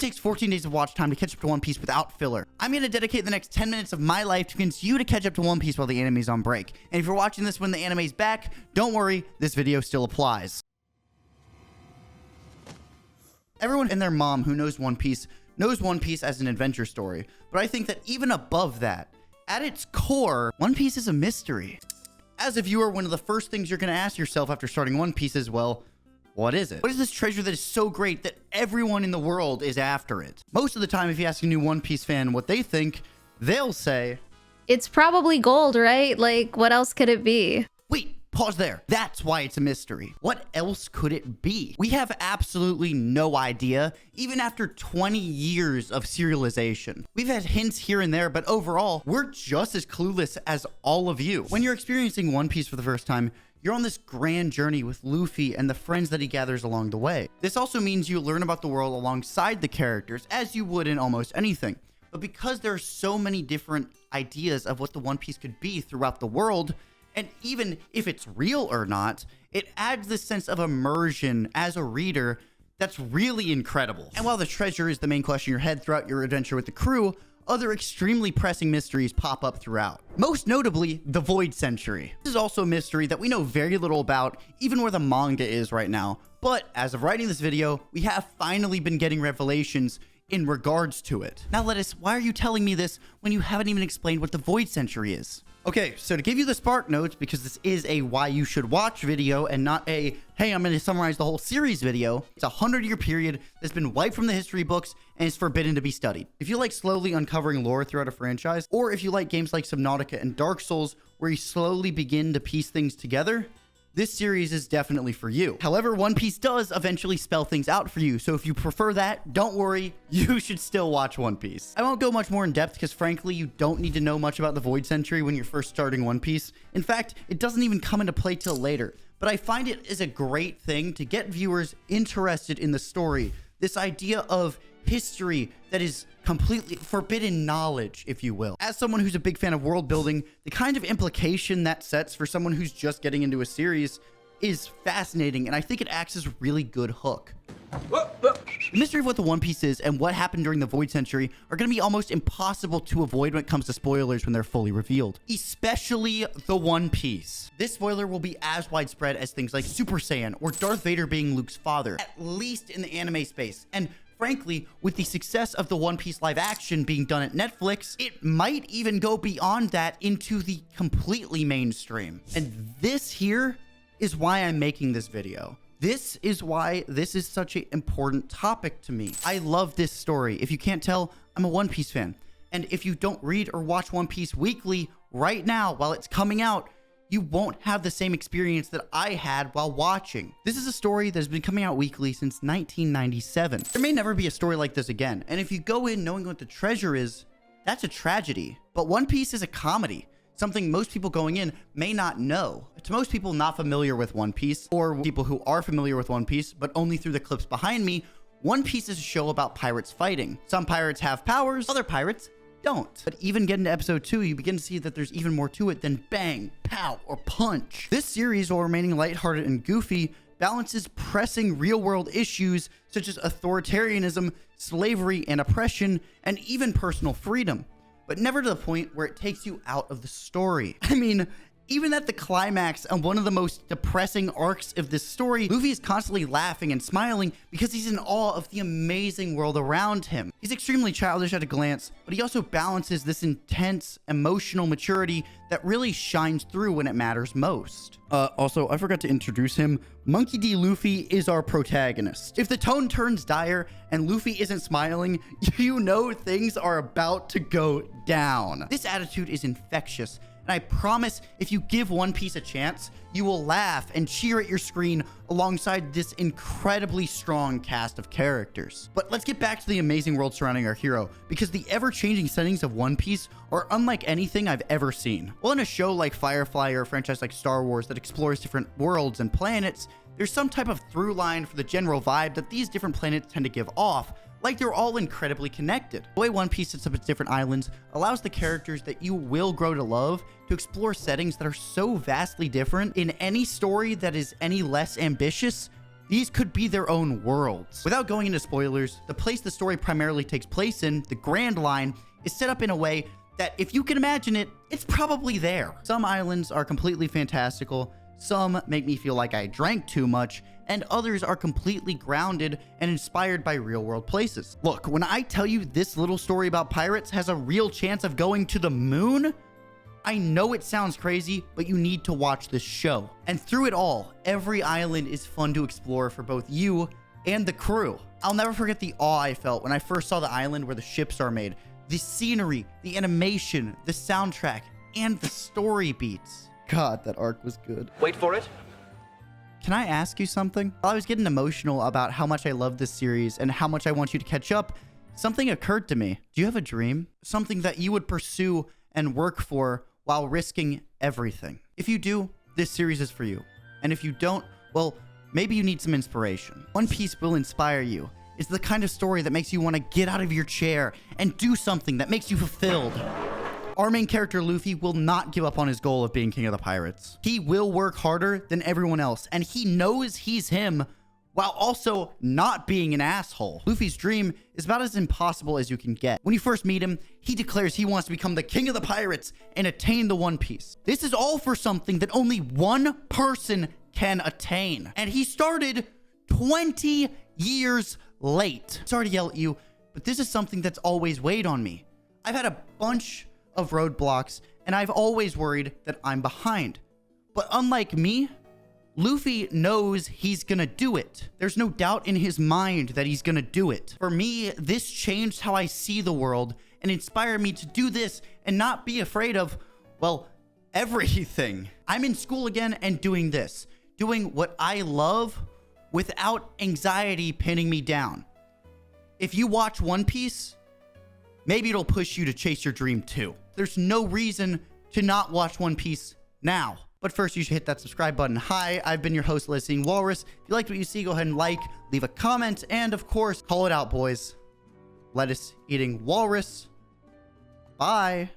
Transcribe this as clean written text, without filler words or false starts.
takes 14 days of watch time to catch up to One Piece without filler. I'm going to dedicate the next 10 minutes of my life to convince you to catch up to One Piece while the anime's on break. And if you're watching this when the anime's back, don't worry, this video still applies. Everyone and their mom who knows One Piece as an adventure story, but I think that even above that, at its core, One Piece is a mystery. As a viewer, one of the first things you're going to ask yourself after starting One Piece is, well, what is it? What is this treasure that is so great that everyone in the world is after it? Most of the time, if you ask a new One Piece fan what they think, they'll say, it's probably gold, right? Like, what else could it be? wait, pause there. That's why it's a mystery. What else could it be? We have absolutely no idea, even after 20 years of serialization. We've had hints here and there, but overall, we're just as clueless as all of you. When you're experiencing One Piece for the first time, you're on this grand journey with Luffy and the friends that he gathers along the way. This also means you learn about the world alongside the characters, as you would in almost anything. But because there are so many different ideas of what the One Piece could be throughout the world, and even if it's real or not, it adds this sense of immersion as a reader that's really incredible. And while the treasure is the main question in your head throughout your adventure with the crew, other extremely pressing mysteries pop up throughout. Most notably, the Void Century. This is also a mystery that we know very little about, even where the manga is right now. But as of writing this video, we have finally been getting revelations in regards to it. Now, Lettuce, why are you telling me this when you haven't even explained what the Void Century is? Okay, so to give you the spark notes, because this is a why you should watch video and not a, hey, I'm going to summarize the whole series video, it's a 100-year period that's been wiped from the history books and is forbidden to be studied. If you like slowly uncovering lore throughout a franchise, or if you like games like Subnautica and Dark Souls, where you slowly begin to piece things together, this series is definitely for you. However, One Piece does eventually spell things out for you, so if you prefer that, don't worry, you should still watch One Piece. I won't go much more in depth because frankly, you don't need to know much about the Void Century when you're first starting One Piece. In fact, it doesn't even come into play till later, but I find it is a great thing to get viewers interested in the story. This idea of history that is completely forbidden knowledge, if you will. As someone who's a big fan of world building, the kind of implication that sets for someone who's just getting into a series is fascinating, and I think it acts as a really good hook. The mystery of what the One Piece is and what happened during the Void Century are going to be almost impossible to avoid when it comes to spoilers when they're fully revealed. Especially the One Piece. This spoiler will be as widespread as things like Super Saiyan or Darth Vader being Luke's father, at least in the anime space. And frankly, with the success of the One Piece live action being done at Netflix, it might even go beyond that into the completely mainstream. And this here is why I'm making this video. This is why this is such an important topic to me. I love this story. If you can't tell, I'm a One Piece fan. And if you don't read or watch One Piece weekly right now while it's coming out, you won't have the same experience that I had while watching. This is a story that has been coming out weekly since 1997. There may never be a story like this again. And if you go in knowing what the treasure is, that's a tragedy. But One Piece is a comedy. Something most people going in may not know. To most people not familiar with One Piece, or people who are familiar with One Piece, but only through the clips behind me, One Piece is a show about pirates fighting. Some pirates have powers, other pirates don't. But even getting to episode 2, you begin to see that there's even more to it than bang, pow, or punch. This series, while remaining lighthearted and goofy, balances pressing real-world issues such as authoritarianism, slavery and oppression, and even personal freedom, but never to the point where it takes you out of the story. I mean, even at the climax and one of the most depressing arcs of this story, Luffy is constantly laughing and smiling because he's in awe of the amazing world around him. He's extremely childish at a glance, but he also balances this intense emotional maturity that really shines through when it matters most. Also, I forgot to introduce him. Monkey D. Luffy is our protagonist. If the tone turns dire and Luffy isn't smiling, you know things are about to go down. This attitude is infectious. And I promise if you give One Piece a chance, you will laugh and cheer at your screen alongside this incredibly strong cast of characters. But let's get back to the amazing world surrounding our hero, because the ever-changing settings of One Piece are unlike anything I've ever seen. Well, in a show like Firefly or a franchise like Star Wars that explores different worlds and planets, there's some type of through line for the general vibe that these different planets tend to give off, like they're all incredibly connected. The way One Piece sets up its different islands allows the characters that you will grow to love to explore settings that are so vastly different. In any story that is any less ambitious, These could be their own worlds. Without going into spoilers, the place the story primarily takes place in, the Grand Line, is set up in a way that if you can imagine it, it's probably there. Some islands are completely fantastical, some make me feel like I drank too much, and others are completely grounded and inspired by real-world places. Look, when I tell you this little story about pirates has a real chance of going to the moon, I know it sounds crazy, but you need to watch this show. And through it all, every island is fun to explore for both you and the crew. I'll never forget the awe I felt when I first saw the island where the ships are made. The scenery, the animation, the soundtrack, and the story beats. God, that arc was good. Wait for it. Can I ask you something? While I was getting emotional about how much I love this series and how much I want you to catch up, something occurred to me. Do you have a dream? Something that you would pursue and work for while risking everything? If you do, this series is for you. And if you don't, well, maybe you need some inspiration. One Piece will inspire you. It's the kind of story that makes you want to get out of your chair and do something that makes you fulfilled. Our main character, Luffy, will not give up on his goal of being king of the pirates. He will work harder than everyone else, and he knows he's him while also not being an asshole. Luffy's dream is about as impossible as you can get. When you first meet him, he declares he wants to become the king of the pirates and attain the One Piece. This is all for something that only one person can attain. And he started 20 years late. Sorry to yell at you, but this is something that's always weighed on me. I've had a bunch of roadblocks, and I've always worried that I'm behind. But unlike me, Luffy knows he's gonna do it. There's no doubt in his mind that he's gonna do it. For me, this changed how I see the world and inspired me to do this and not be afraid of, well, everything. I'm in school again and doing this, doing what I love without anxiety pinning me down. If you watch One Piece, maybe it'll push you to chase your dream too. There's no reason to not watch One Piece now. But first, you should hit that subscribe button. Hi, I've been your host, Listening Walrus. If you liked what you see, go ahead and like, leave a comment, and of course, call it out, boys. Lettuce eating walrus. Bye.